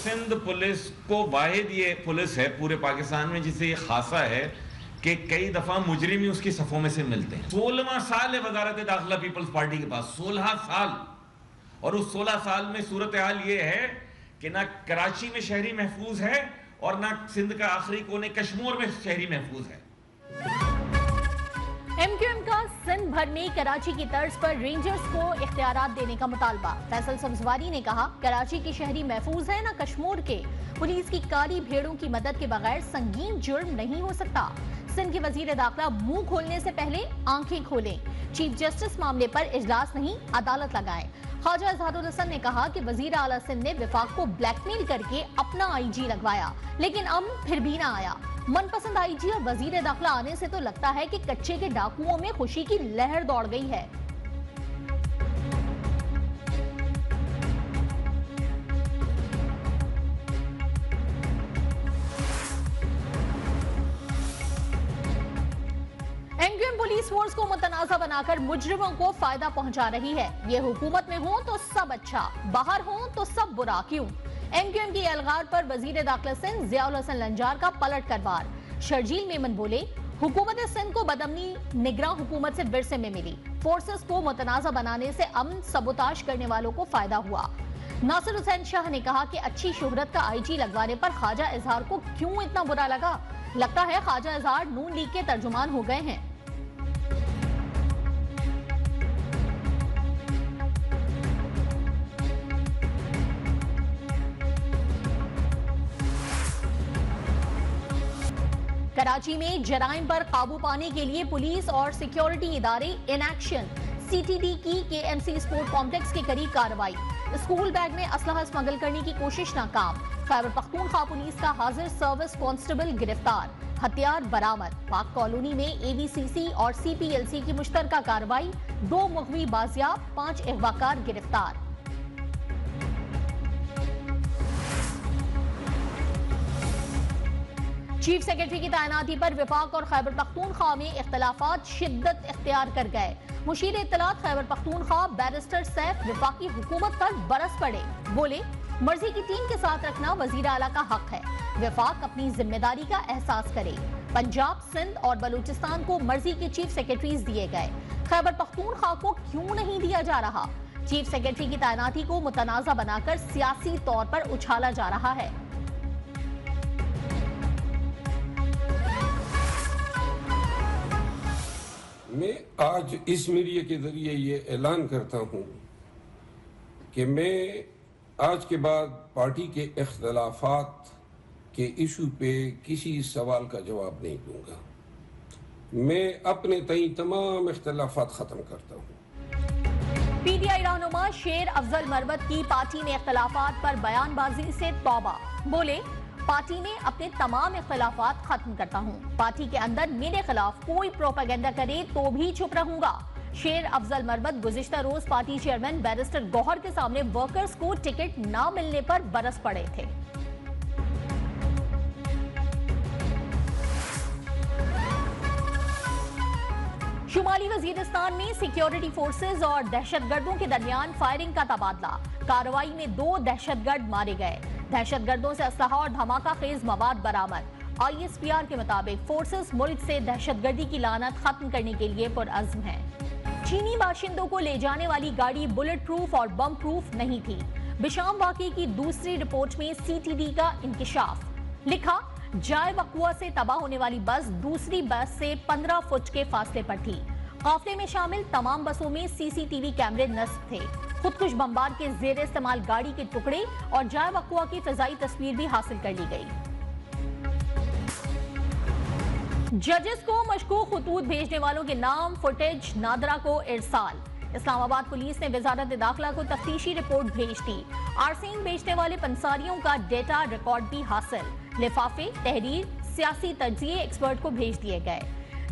Sindh police को वाहिद ये police है पूरे पाकिस्तान में जिसे ये खासा है कि कई दफा मुजरिम ही उसकी सफों में से मिलते हैं। 16वां साल है वजारत दाखिला पीपल्स पार्टी के पास, 16 साल। और उस 16 साल में सूरत हाल ये है कि ना कराची में शहरी महफूज है और ना सिंध का आखिरी कोने कश्मीर में शहरी महफूज है। एमक्यूएम का सिंध भर में कराची की तर्ज पर रेंजर्स को इख्तियारात देने का मुतालबा। फैसल सब्जवारी ने कहा, कराची के शहरी महफूज है ना कश्मीर के। पुलिस की काली भेड़ों की मदद के बगैर संगीन जुर्म नहीं हो सकता। सिंध के वजीर दाखिला मुंह खोलने से पहले आंखें खोलें। चीफ जस्टिस मामले पर इजलास नहीं, अदालत लगाएं। ख्वाजा इजहारुल हसन ने कहा कि वजीर आला सिंध ने विफाक को ब्लैकमेल करके अपना आईजी लगवाया, लेकिन अमन फिर भी ना आया। मनपसंद आईजी और वजीर दाखिला आने से तो लगता है कि कच्चे के डाकुओं में खुशी की लहर दौड़ गई है। एमक्यूएम पुलिस फोर्स को मुतनाज़ा बनाकर मुजरिमों को फायदा पहुंचा रही है। ये हुकूमत में हो तो सब अच्छा, बाहर हो तो सब बुरा। क्यों? एमक्यूएम की अलगार पर वजीर दाखिला सिंध ज़ियाउल हसन लंजार का पलट कर वार। शर्जील मेमन बोले, हुकूमत सिंध को बदअमनी निगरान हुकूमत से विरसे में मिली। फोर्सेस को मुतनाज़ा बनाने से अमन सबोताश करने वालों को फायदा हुआ। नासिर हुसैन शाह ने कहा कि अच्छी शोहरत का आईजी लगवाने पर ख्वाजा इजहार को क्यों इतना बुरा लगा। लगता है ख्वाजा इजहार नून लीग के तर्जुमान हो गए हैं। कराची में जराइम पर काबू पाने के लिए पुलिस और सिक्योरिटी इदारे इन एक्शन। सीटीडी की केएमसी स्पोर्ट कॉम्प्लेक्स के करीब कार्रवाई। स्कूल बैग में असलहा स्मगल करने की कोशिश नाकाम। खैबर पख्तूनख्वा पुलिस का हाजिर सर्विस कांस्टेबल गिरफ्तार। हथियार बरामद। पाक कॉलोनी में एबीसीसी और सीपीएलसी की मुश्तरका कार्रवाई। 2 मुगवी बाजियाब, 5 अगवाकार गिरफ्तार। चीफ सेक्रेटरी की तैनाती पर विफाक और खैबर पख्तूनख्वा में इख्तलाफात शिद्दत इख्तियार कर गए। मुशीर इत्तलात खैबर पख्तूनख्वा बैरिस्टर सैफ विफाकी हुकूमत पर बरस पड़े। बोले, मर्जी की टीम के साथ रखना वजीर आला का हक है। विफाक अपनी जिम्मेदारी का एहसास करे। पंजाब, सिंध और बलूचिस्तान को मर्जी के चीफ सेक्रेटरीज दिए गए, खैबर पख्तूनख्वा को क्यों नहीं दिया जा रहा? चीफ सेक्रेटरी की तैनाती को मुतनाज़ा बनाकर सियासी तौर पर उछाला जा रहा है। मैं आज इस मीडिया के जरिए ये ऐलान करता हूं कि मैं आज के बाद पार्टी के इख्तलाफात के इशू पे किसी सवाल का जवाब नहीं दूंगा। मैं अपने तई तमाम इख्तलाफात खत्म करता हूं। पीटीआई रहनुमा शेर अफजल मरवत की पार्टी में इख्तलाफात पर बयानबाजी से तौबा। बोले, पार्टी में अपने तमाम इख्तलाफात खत्म करता हूं। पार्टी के अंदर मेरे खिलाफ कोई प्रोपेगेंडा करे तो भी चुप रहूंगा। शेर अफजल मरवत गुज़िश्ता रोज पार्टी चेयरमैन बैरिस्टर गौहर के सामने वर्कर्स को टिकट न मिलने पर बरस पड़े थे। शुमाली वजीरिस्तान में सिक्योरिटी फोर्सेज और दहशतगर्दों के दरमियान फायरिंग का तबादला। कार्रवाई में 2 दहशतगर्द मारे गए। दहशतगर्दों से असलहा और धमाका खेज मवाद बरामद। आईएसपीआर के मुताबिक फोर्सेस मुल्क से दहशतगर्दी की लानत खत्म करने के लिए पुरअज़्म हैं। चीनी बाशिंदों को ले जाने वाली गाड़ी बुलेट प्रूफ और बम प्रूफ नहीं थी। बिशाम वाक़े की दूसरी रिपोर्ट में सीटीडी का इंकिशाफ। लिखा, जाए वकुआ से तबाह होने वाली बस दूसरी बस से 15 फुट के फासले पर थी। काफिले में शामिल तमाम बसों में सीसीटीवी कैमरे नस्ब थे। खुदकुश बमबार के जेर इस्तेमाल गाड़ी के टुकड़े और जाए वकुआ की फिजाई तस्वीर भी हासिल कर ली गई। जजेस को मशकूक खतूत भेजने वालों के नाम फुटेज नादरा को इरसाल। इस्लामाबाद पुलिस ने वजारत दाखिला को तफ्तीशी रिपोर्ट भेज दी। आरसीन बेचने वाले पंसारियों का डेटा रिकॉर्ड भी हासिल। लिफाफे, तहरीर, सियासी तज्जिए एक्सपर्ट को भेज दिए गए।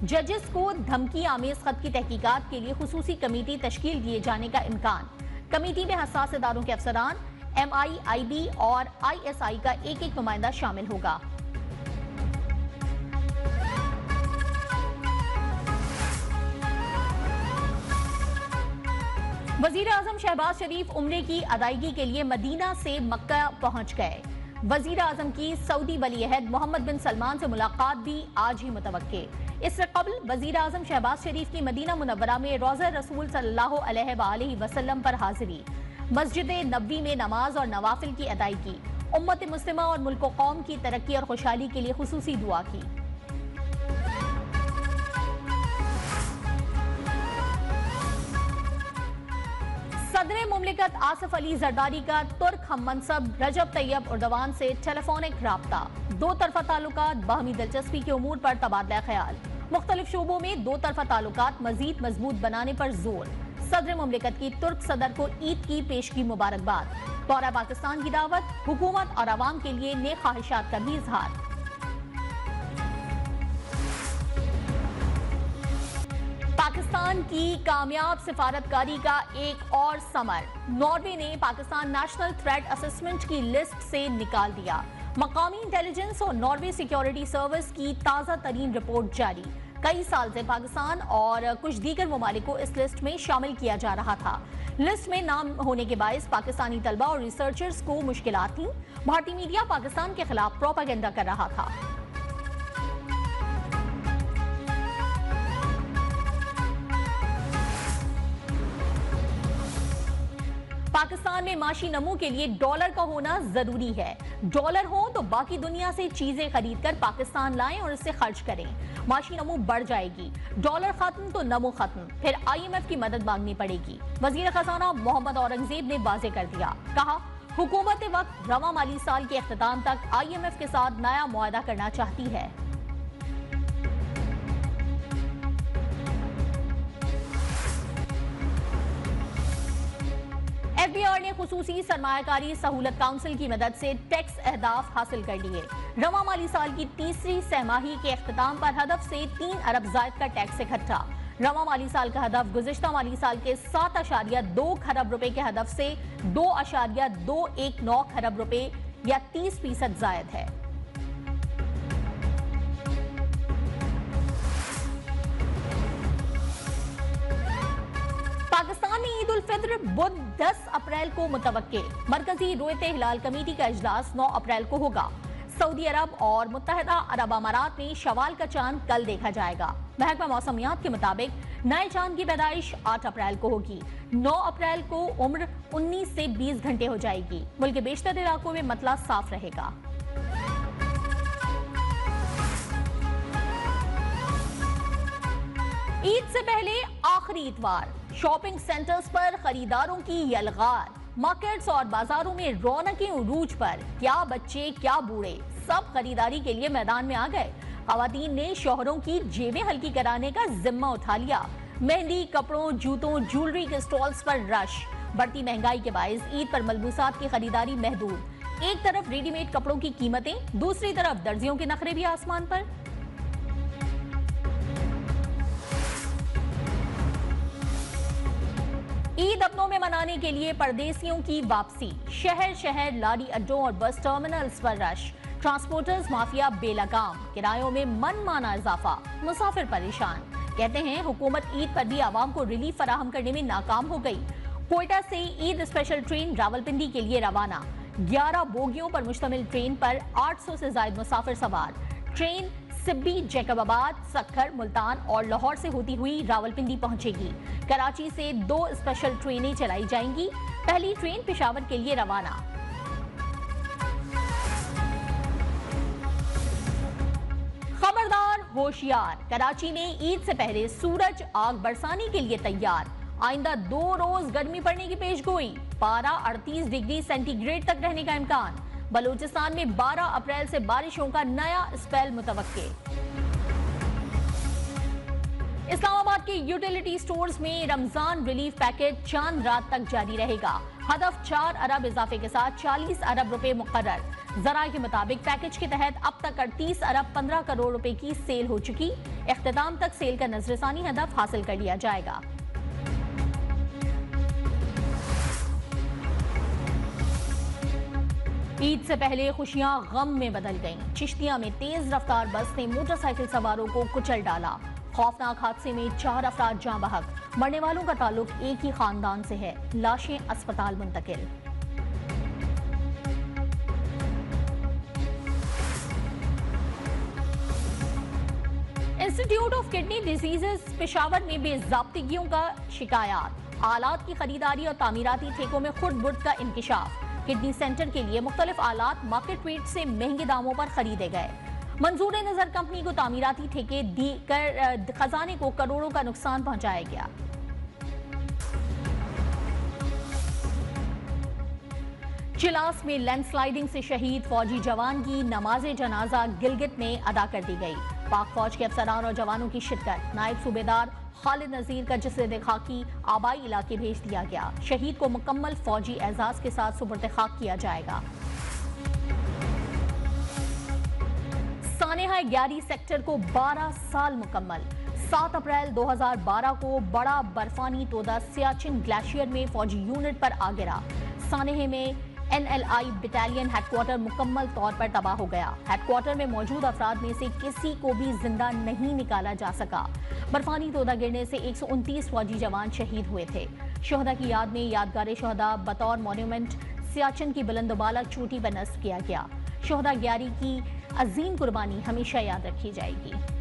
जजेस को धमकी आमेज खत की तहकीकात के लिए खुसूसी कमेटी तश्कील दिए जाने का इम्कान। कमेटी में हसास इदारों के अफसरान, MI, IB और ISI का एक नुमाइंदा शामिल होगा। वजीर आजम शहबाज शरीफ उम्रे की अदायगी के लिए मदीना से मक्का पहुंच गए। वजीर आजम की सऊदी वली अहद मोहम्मद बिन सलमान से मुलाकात भी आज ही मुतवक्के। इससे कबल वजीर आजम शहबाज शरीफ की मदीना मुनव्वरा में रोज़ा रसूल सल्लल्लाहु अलैहि वसल्लम पर हाजिरी, मस्जिद नबवी में नमाज और नवाफिल की अदायगी, उम्मत मुस्लिमा और मुल्क कौम की तरक्की और खुशहाली के लिए खुसूसी दुआ की। सदर मुमलिकत आसिफ अली जरदारी का तुर्क हममनसब रजब तैयब उर्दवान से टेलीफोनिक राब्ता, दो तरफा ताल्लुकात, बाहमी दिलचस्पी के उमूर पर तबादला ख्याल, मुख्तलिफ शोबों में दो तरफा ताल्लुकात मजीद मजबूत बनाने पर जोर। सदर मुमलिकत की तुर्क सदर को ईद की पेशगी मुबारकबाद, दौरा पाकिस्तान की दावत, हुकूमत और आवाम के लिए नेक ख्वाहिशात का भी इजहार। पाकिस्तान की कामयाब सिफारतकारी का एक और समर, नॉर्वे ने पाकिस्तान नेशनल थ्रेट असेसमेंट की लिस्ट से निकाल दिया। मकामी इंटेलिजेंस और नॉर्वे सिक्योरिटी सर्विस की ताज़ा तरीन रिपोर्ट जारी। कई साल से पाकिस्तान और कुछ दीगर ममालिक को इस लिस्ट में शामिल किया जा रहा था। लिस्ट में नाम होने के बायस पाकिस्तानी तलबा और रिसर्चर्स को मुश्किलात थीं। भारतीय मीडिया पाकिस्तान के खिलाफ प्रोपेगेंडा कर रहा था। पाकिस्तान में माशी नमू के लिए डॉलर का होना जरूरी है। डॉलर हो तो बाकी दुनिया से चीजें खरीद कर पाकिस्तान लाएं और इससे खर्च करें। माशी नमू बढ़ जाएगी। डॉलर खत्म तो नमू खत्म, फिर IMF की मदद मांगनी पड़ेगी। वजीर खजाना मोहम्मद औरंगजेब ने वाजे कर दिया, कहा हुकूमत वक्त रवा माली साल के इख्तिताम तक IMF के साथ नया मुआहदा करना चाहती है। FBR ने खुसूसी सरमायाकारी सहूलत काउंसिल की मदद से टैक्स अहदाफ हासिल कर लिए। रवा माली साल की तीसरी सहमाही के इख्तिताम पर हदफ से 3 अरब जायद का टैक्स इकट्ठा। रवा माली साल का हदफ गुज़िश्ता माली साल के 7.2 खरब रुपए के हदफ से 2.219 खरब रुपए या 30% जायद है। पाकिस्तान में ईद उल फित्र बुध 10 अप्रैल को मुतवक्के। मरकजी रोयत हिलाल कमेटी का इजलास 9 अप्रैल को होगा। सऊदी अरब और मुत्तहदा अरब अमारात में शवाल का चांद कल देखा जाएगा। महकमा मौसमियात के मुताबिक नए चांद की पैदाइश 8 अप्रैल को होगी। 9 अप्रैल को उम्र 19 से 20 घंटे हो जाएगी। मुल्क के बेशतर इलाकों में मतला साफ रहेगा। ईद से पहले आखिरी इतवार, शॉपिंग सेंटर्स पर खरीदारों की यलगार। मार्केट्स और बाजारों में रौनकें उरूज पर। क्या बच्चे क्या बूढ़े, सब खरीदारी के लिए मैदान में आ गए। खवातीन ने शौहरों की जेबें हल्की कराने का जिम्मा उठा लिया। मेहंदी, कपड़ों, जूतों, ज्वेलरी के स्टॉल्स पर रश। बढ़ती महंगाई के बायस ईद पर मलबूसात की खरीदारी महदूद। एक तरफ रेडीमेड कपड़ों की कीमतें, दूसरी तरफ दर्जियों के नखरे भी आसमान पर। ईद अपनों में मनाने के लिए परदेसियों की वापसी। शहर शहर लारी अड्डों और बस टर्मिनल्स पर रश। ट्रांसपोर्टर्स माफिया बेलगाम। किरायों में मनमाना इजाफा, मुसाफिर परेशान। कहते हैं हुकूमत ईद पर भी आवाम को रिलीफ फराहम करने में नाकाम हो गई। कोयटा से ईद स्पेशल ट्रेन रावलपिंडी के लिए रवाना। 11 बोगियों पर मुश्तमिल ट्रेन पर 800 से ज्यादा मुसाफिर सवार। ट्रेन सिब्बी, जैकबाबाद, सक्खर, मुल्तान और लाहौर से होती हुई रावलपिंडी पहुंचेगी। कराची से 2 स्पेशल ट्रेनें चलाई जाएंगी। पहली ट्रेन पेशावर के लिए रवाना। खबरदार, होशियार, कराची में ईद से पहले सूरज आग बरसाने के लिए तैयार। आइंदा 2 रोज गर्मी पड़ने की पेशगोई। पारा 38 डिग्री सेंटीग्रेड तक रहने का इम्कान। बलूचिस्तान में 12 अप्रैल से बारिशों का नया स्पेल मुतवक्के। इस्लामाबाद के यूटिलिटी स्टोर्स में रमजान रिलीफ पैकेज चांद रात तक जारी रहेगा। हदफ 4 अरब इजाफे के साथ 40 अरब रुपए मुकर्रर। जराये के मुताबिक पैकेज के तहत अब तक 38 अरब 15 करोड़ रुपए की सेल हो चुकी। इख्तिताम तक सेल का नजरसानी हदफ हासिल कर लिया जाएगा। ईद से पहले खुशियां गम में बदल गईं। चिश्तिया में तेज रफ्तार बस ने मोटरसाइकिल सवारों को कुचल डाला। खौफनाक हादसे में 4 अफराद जाँ बहक। मरने वालों का ताल्लुक एक ही खानदान से है। लाशें अस्पताल मुंतकिल। Institute of kidney diseases Peshawar में बेज़ाब्तिगियों का शिकायत। आलात की खरीदारी और तामीराती ठेकों में खुर्द-बुर्द का इंकिशाफ। किडनी सेंटर के लिए मुख्तलिफ आलात मार्केट रेट से महंगे दामों पर खरीदे गए। मंजूर नजर कंपनी को तामीराती ठेके देकर खजाने को करोड़ों का नुकसान पहुंचाया गया। चिलास में लैंडस्लाइडिंग से शहीद फौजी जवान की नमाज जनाजा गिलगित में अदा कर दी गई। पाक फौज के अफसरान और जवानों की शिरकत। नायब सूबेदार खालिद नजीर का जिस्म खाकी आबाई इलाके भेज दिया गया। शहीद को मुकम्मल फौजी एजाज के साथ सुपुर्द खाक किया जाएगा। सानेहा 11 सेक्टर को 12 साल मुकम्मल। 7 अप्रैल 2012 को बड़ा बर्फानी तोदा सियाचिन ग्लेशियर में फौजी यूनिट पर आ गिरा। सानेहे में NLI बटालियन हेडक्वार्टर मुकम्मल तौर पर तबाह हो गया। हेडक्वार्टर में मौजूद अफराद में से किसी को भी जिंदा नहीं निकाला जा सका। बर्फानी तोदा गिरने से 129 फौजी जवान शहीद हुए थे। शोहदा की याद में यादगार शोहदा बतौर मॉन्यूमेंट सियाचिन की बुलंदबाला चोटी पर नस्ब किया गया। शोहदा 11 की अजीम कुर्बानी हमेशा याद रखी जाएगी।